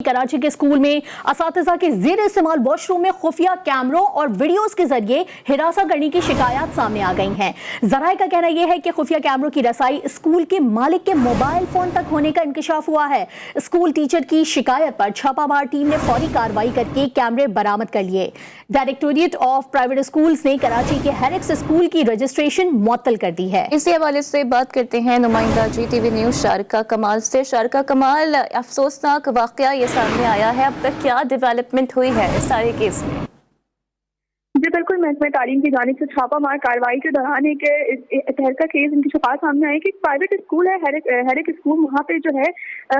कराची के स्कूल में असातिज़ा के ज़ेर इस्तेमाल वॉशरूम में खुफिया कैमरों और वीडियोस के जरिए हिरासा करने की शिकायत सामने आ गई हैं। ज़राए का कहना यह है कि खुफिया कैमरों की रसाई स्कूल के मालिक के मोबाइल फोन तक होने का इंकशाफ हुआ है। स्कूल टीचर की शिकायत पर छापामार टीम ने फौरी कार्रवाई करके कैमरे बरामद कर लिए। डायरेक्टोरेट ऑफ प्राइवेट स्कूल्स ने कराची के हर एक स्कूल की रजिस्ट्रेशन मुअत्तल कर दी है। इसी हवाले से बात करते हैं नुमाइंदा GTV न्यूज़ शारिका कमाल से। शारिका कमाल, अफसोसनाक वाकया ये सामने आया है, अब तक क्या डेवलपमेंट हुई है इस सारे केस में? जी बिल्कुल, महकमा तालीम की जानिब से छापामार कार्रवाई के दौरान एक तहलका केस इनकी शिकायत सामने आई कि प्राइवेट स्कूल है, हर एक स्कूल, वहाँ पे जो है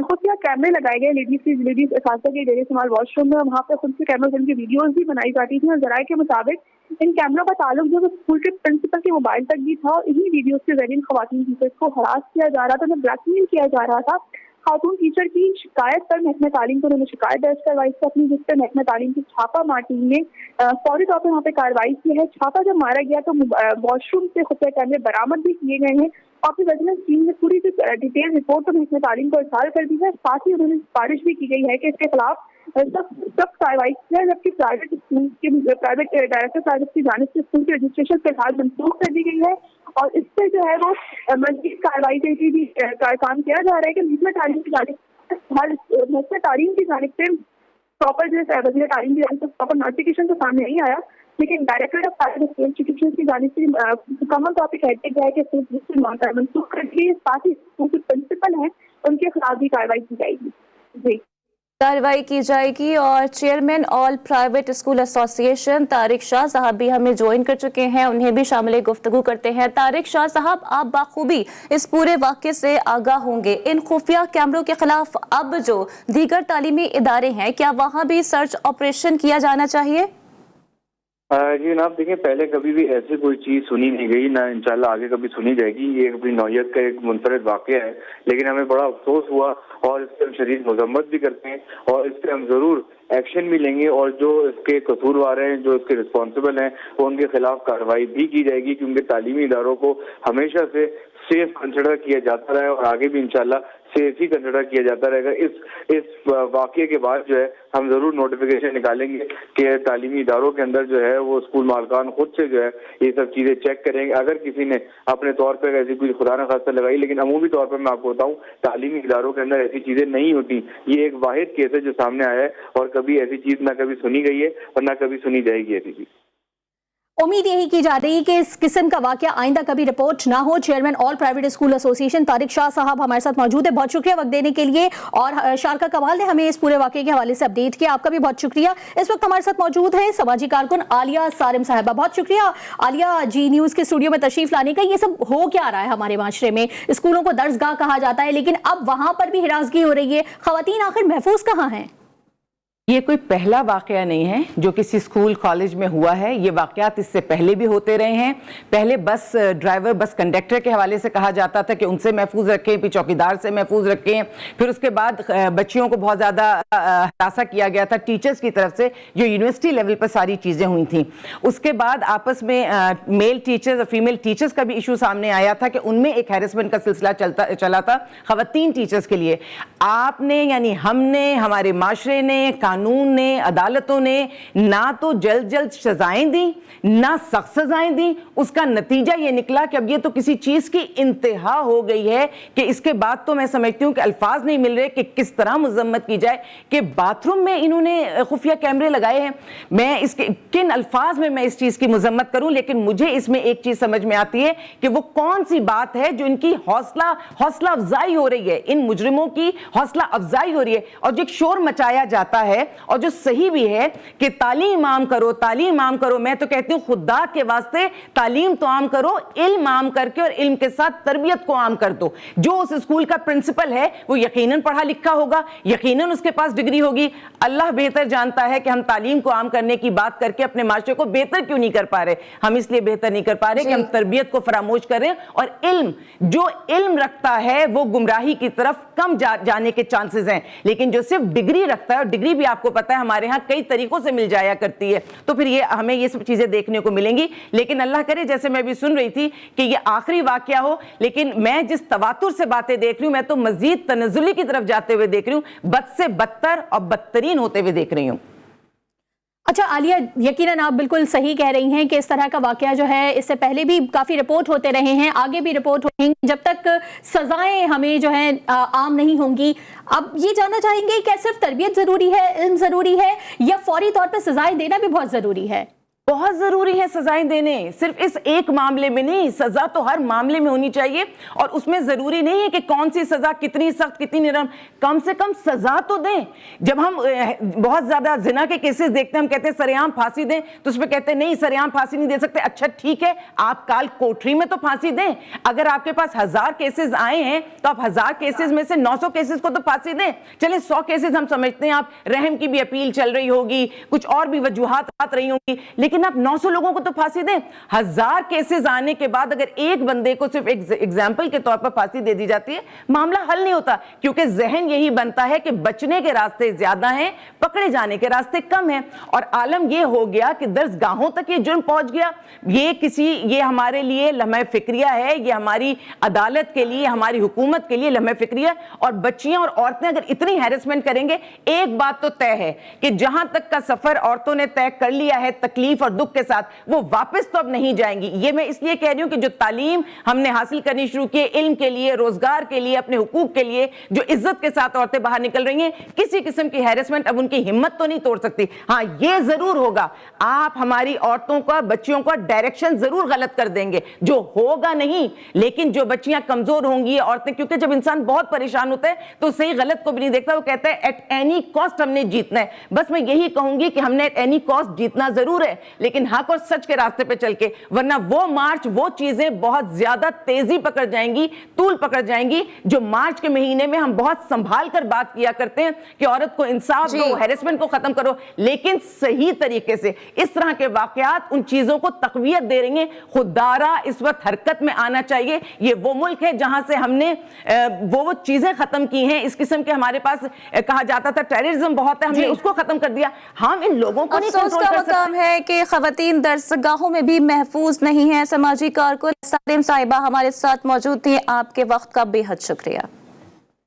खुफिया कैमरे लगाए गए लेडीज असातिज़ा के ज़ेर इस्तेमाल वॉशरूम में। वहाँ पे खुफिया कैमरे जिनकी वीडियोस भी बनाई जाती थी और ज़राए के मुताबिक इन कैमरों का ताल्लुक जो स्कूल के प्रिंसिपल के मोबाइल तक भी था और इन्हीं वीडियोस के जरिए ख़वातीन टीचर्स को हरास किया जा रहा था, उन्हें ब्लैकमेल किया जा रहा था। खातून टीचर की शिकायत पर महकमा तालीम को उन्होंने शिकायत दर्ज करवाई थी अपनी, जिस पर महकमा तालीम की छापामार टीम ने फौरी तौर पर वहाँ पे कार्रवाई की है। छापा जब मारा गया तो वॉशरूम से खुफिया कैमरे बरामद भी किए गए हैं और फिर विजिलेंस टीम ने पूरी डिटेल रिपोर्ट तो महकमा तालीम को इरसाल कर दी है। साथ ही उन्होंने सिफारिश भी की गई है कि इसके खिलाफ सख्त कार्रवाई की है, जबकि प्राइवेट डायरेक्टर प्राइवेट की जानिब से स्कूल की रजिस्ट्रेशन फिलहाल मंसूख कर दी गई है और इस पर जो है वो मज़ीद कार्रवाई के लिए भी काम किया जा रहा है कि महकमा तालीम की जानिब से प्रॉपर जो है वज़ीर तालीम की जानिब से प्रॉपर नोटिफिकेशन तो सामने नहीं आया, लेकिन डायरेक्टर ऑफ प्राइवेट इंस्टीट्यूशन की जानिब से मुकम्मल तौर पर कहते गया है कि मंसूख कर दी। साथ ही स्कूल के प्रिंसिपल हैं उनके खिलाफ भी कार्रवाई की जाएगी। जी कार्रवाई की जाएगी। और chairman all private school association Tariq Shah साहब भी हमें ज्वाइन कर चुके हैं, उन्हें भी शामिल गुफ्तगू करते हैं। तारिक शाह साहब, आप बाखूबी इस पूरे वाक़े से आगाह होंगे, इन खुफिया कैमरों के खिलाफ अब जो दीगर तालीमी इदारे हैं, क्या वहाँ भी सर्च ऑपरेशन किया जाना चाहिए? जी जनाब, देखिए, पहले कभी भी ऐसी कोई चीज़ सुनी नहीं गई, ना इंशाल्लाह आगे कभी सुनी जाएगी। ये अपनी नौयत का एक मुनफरद वाक़या है, लेकिन हमें बड़ा अफसोस हुआ और इस पर हम शदीद मजम्मत भी करते हैं और इस पर हम ज़रूर एक्शन भी लेंगे और जो इसके कसूरवार हैं, जो इसके रिस्पॉन्सिबल हैं, वो उनके खिलाफ कार्रवाई भी की जाएगी, क्योंकि तालीमी इदारों को हमेशा से सेफ कंसिडर किया जाता रहा है और आगे भी इंशाल्लाह सेफ ही कंसिडर किया जाता रहेगा। इस वाक़ये के बाद जो है हम ज़रूर नोटिफिकेशन निकालेंगे कि तालीमी इदारों के अंदर जो है वो स्कूल मालकान खुद से जो है ये सब चीज़ें चेक करेंगे। अगर किसी ने अपने तौर पर ऐसी कोई खुदा न खास्ता लगाई, लेकिन अमूमी तौर पर मैं आपको बताऊँ, तालीमी इदारों के अंदर ऐसी चीज़ें नहीं होती। ये एक वाहिद केस है जो सामने आया है और कभी ऐसी चीज़ ना कभी सुनी गई है और ना कभी सुनी जाएगी ऐसी चीज़। उम्मीद यही की जा रही है कि इस किस्म का वाकया आइंदा कभी रिपोर्ट ना हो। Chairman all private school association Tariq Shah साहब हमारे साथ मौजूद है, बहुत शुक्रिया वक्त देने के लिए। और शारिका कमाल ने हमें इस पूरे वाकये के हवाले से अपडेट किया, आपका भी बहुत शुक्रिया। इस वक्त हमारे साथ मौजूद है समाजी कारकुन आलिया सारिम साहिबा, बहुत शुक्रिया आलिया जी न्यूज़ के स्टूडियो में तशरीफ लाने का। ये सब हो क्या रहा है हमारे माशरे में? स्कूलों को दर्जगाह कहा जाता है, लेकिन अब वहां पर भी हिरासगी हो रही है, खवातीन आखिर महफूज कहाँ हैं? ये कोई पहला वाकया नहीं है जो किसी स्कूल कॉलेज में हुआ है, ये वाकयात इससे पहले भी होते रहे हैं। पहले बस ड्राइवर, बस कंडक्टर के हवाले से कहा जाता था कि उनसे महफूज रखें, फिर चौकीदार से महफूज रखें, फिर उसके बाद बच्चियों को बहुत ज़्यादा हरासा किया गया था टीचर्स की तरफ से, जो यूनिवर्सिटी लेवल पर सारी चीज़ें हुई थी। उसके बाद आपस में मेल टीचर्स और फीमेल टीचर्स का भी इशू सामने आया था कि उनमें एक हैरेसमेंट का सिलसिला चला था खवातीन टीचर्स के लिए। आपने यानी हमने, हमारे माशरे ने, कानून ने, अदालतों ने ना तो जल्द सजाएं दी, ना सख्त सजाएं दी। उसका नतीजा ये निकला कि अब ये तो किसी चीज की इंतहा हो गई है कि इसके बाद तो मैं समझती हूँ कि अल्फाज नहीं मिल रहे कि किस तरह मजम्मत की जाए कि बाथरूम में इन्होंने खुफिया कैमरे लगाए हैं। मैं इसके किन अल्फाज में मैं इस चीज की मजम्मत करूं, लेकिन मुझे इसमें एक चीज समझ में आती है कि वो कौन सी बात है जो इनकी हौसला अफजाई हो रही है, इन मुजरिमों की हौसला अफजाई हो रही है। और जो एक शोर मचाया जाता है और जो सही भी है कि तालीम आम करो, तालीम आम करो, मैं तो कहती हूं खुदा के वास्ते तालीम तो आम करो, इल्म आम करके और इल्म के साथ तरबियत को आम कर दो। जो उस स्कूल का प्रिंसिपल है वो यकीनन पढ़ा लिखा होगा, यकीनन उसके पास डिग्री होगी। अल्लाह बेहतर जानता है कि हम तालीम को आम करने की बात करके अपने माशरे को बेहतर क्यों नहीं कर पा रहे। हम इसलिए बेहतर नहीं कर पा रहे कि हम तरबियत को फरामोश करें और जो इल्म रखता है वो गुमराही की तरफ कम जाने के चांसेस हैं, लेकिन जो सिर्फ डिग्री रखता है, और डिग्री भी आप आपको पता है हमारे यहाँ कई तरीकों से मिल जाया करती है, तो फिर ये हमें ये सब चीजें देखने को मिलेंगी। लेकिन अल्लाह करे, जैसे मैं भी सुन रही थी कि ये आखिरी वाकया हो, लेकिन मैं जिस तवातुर से बातें देख रही हूँ, मैं तो मजीद तनज़ुली की तरफ जाते हुए देख रही हूँ, बद से बदतर और बदतरीन होते हुए देख रही हूँ। अच्छा आलिया, यकीनन आप बिल्कुल सही कह रही हैं कि इस तरह का वाकया जो है इससे पहले भी काफ़ी रिपोर्ट होते रहे हैं, आगे भी रिपोर्ट होंगी, जब तक सजाएं हमें जो है आम नहीं होंगी। अब ये जानना चाहेंगे कि सिर्फ तरबियत ज़रूरी है, इल्म ज़रूरी है, या फौरी तौर पर सजाएं देना भी बहुत ज़रूरी है? बहुत जरूरी है सजाएं देने, सिर्फ इस एक मामले में नहीं, सजा तो हर मामले में होनी चाहिए। और उसमें जरूरी नहीं है कि कौन सी सजा कितनी सख्त कितनी नरम, कम से कम सजा तो दें। जब हम बहुत ज्यादा जिना के केसेस देखते हैं, हम कहते हैं सरेआम फांसी दें, तो उसमें कहते हैं नहीं सरेआम फांसी नहीं दे सकते। अच्छा ठीक है, आप काल कोठरी में तो फांसी दें। अगर आपके पास 1000 केसेस आए हैं तो आप 1000 केसेस में से 900 केसेस को तो फांसी दें। चले 100 केसेस हम समझते हैं आप रहम की भी अपील चल रही होगी, कुछ और भी वजूहात आ रही होंगी, लेकिन आप 900 लोगों को तो फांसी दें। 1000 केसेस आने के बाद अगर एक बंदे को सिर्फ एक एग्जाम्पल के तौर पर फांसी दे दी जाती है, मामला हल नहीं होता, क्योंकि जहन यही बनता है कि बचने के रास्ते ज्यादा हैं, पकड़े जाने के रास्ते कम हैं। और आलम यह हो गया कि दर्जगाहों तक ये जुर्म पहुंच गया। ये हमारे लिए लम्हे फिक्रिया है, ये हमारी अदालत के लिए, हमारी हुकूमत के लिए लम्हे फिक्रिया। और बच्चियां और औरतें अगर इतनी हैरेसमेंट करेंगे, एक बात तो तय है कि जहां तक का सफर औरतों ने तय कर लिया है तकलीफ और दुख के साथ, वो वापस तो अब नहीं जाएंगी। ये मैं इसलिए कह रही हूं कि जो तालीम हमने हासिल करनी शुरू की, इल्म के लिए, रोजगार के लिए, अपने हुकूक के लिए, जो इज्जत के साथ औरतें बाहर निकल रही हैं, किसी किस्म की हैरेसमेंट अब उनकी हिम्मत तो नहीं तोड़ सकती। हाँ ये जरूर होगा, आप हमारी औरतों का, बच्चियों का डायरेक्शन जरूर गलत कर देंगे, जो होगा नहीं। लेकिन जो बच्चियां कमजोर होंगी, औरतें, क्योंकि जब इंसान बहुत परेशान होता है तो सही गलत को भी नहीं देखता, वो कहता है एट एनी कॉस्ट हमने जीतना है। बस मैं यही कहूंगी कि हमने एट एनी कॉस्ट जीतना जरूर है, लेकिन हक और सच के रास्ते पे चल के, वरना वो मार्च, वो चीजें बहुत ज्यादा तेजी पकड़ जाएंगी, तूल पकड़ जाएंगी। जो मार्च के महीने में हम बहुत संभाल कर बात किया करते हैं कि औरत को इंसाफ दो, हैरेसमेंट को खत्म करो, लेकिन सही तरीके से। इस तरह के वाकयात उन चीजों को तकवीयत दे रही हैं। खुदारा इस वक्त हरकत में आना चाहिए। ये वो मुल्क है जहां से हमने वो चीजें खत्म की हैं। इस किस्म के हमारे पास कहा जाता था टेररिज्म बहुत है, हमने उसको खत्म कर दिया। हम इन लोगों को नहीं कंट्रोल कर सकते। मकाम है कि खवातीन दरसगाहों में भी महफूज नहीं है। समाजी कारकुन सालिम साहिबा हमारे साथ मौजूद थी। आपके वक्त का बेहद शुक्रिया।